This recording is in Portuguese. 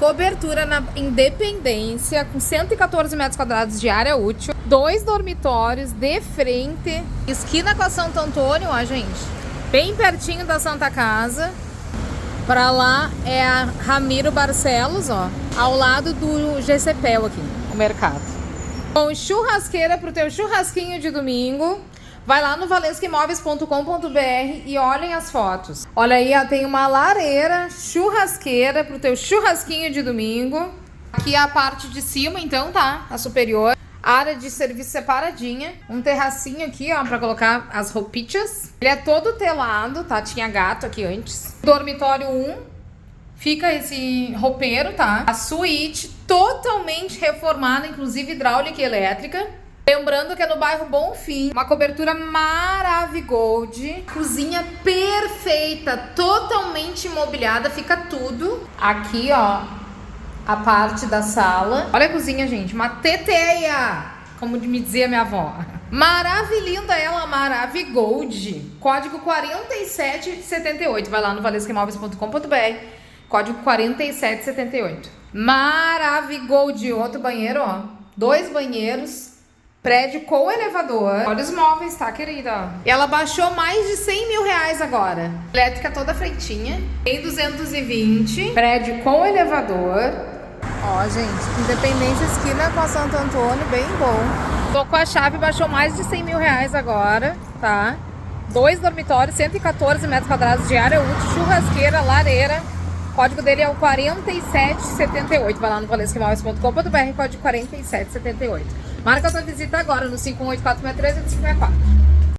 cobertura na Independência, com 114 metros quadrados de área útil, 2 dormitórios de frente, esquina com a Santo Antônio, ó, gente, bem pertinho da Santa Casa. Pra lá é a Ramiro Barcelos, ó, ao lado do GCPEL aqui, o mercado. Com churrasqueira pro teu churrasquinho de domingo. Vai lá no valescaimoveis.com.br e olhem as fotos. Olha aí, ó, tem uma lareira, churrasqueira pro teu churrasquinho de domingo. Aqui é a parte de cima, então, tá? A superior. Área de serviço separadinha. Um terracinho aqui, ó, pra colocar as roupichas. Ele é todo telado, tá? Tinha gato aqui antes. Dormitório 1. Fica esse roupeiro, tá? A suíte totalmente reformada, inclusive hidráulica e elétrica. Lembrando que é no bairro Bonfim, uma cobertura Maravigold, cozinha perfeita, totalmente imobiliada, fica tudo. Aqui, ó, a parte da sala. Olha a cozinha, gente, uma teteia, como me dizia minha avó. Maravilhinda ela, Maravigold, código 4778, vai lá no valescaimoveis.com.br, código 4778. Maravigold, outro banheiro, ó, 2 banheiros. Prédio com elevador. Olha os móveis, tá, querida? E ela baixou mais de 100 mil reais agora. Elétrica toda feitinha. Tem 220. Prédio com elevador. Ó, gente, Independência esquina com a Santo Antônio, bem bom. Tô com a chave, baixou mais de 100 mil reais agora, tá? 2 dormitórios, 114 metros quadrados de área útil, churrasqueira, lareira. O código dele é o 4778. Vai lá no valescaimoveis.com.br, código 4778. Marca a sua visita agora no 518463 e 564.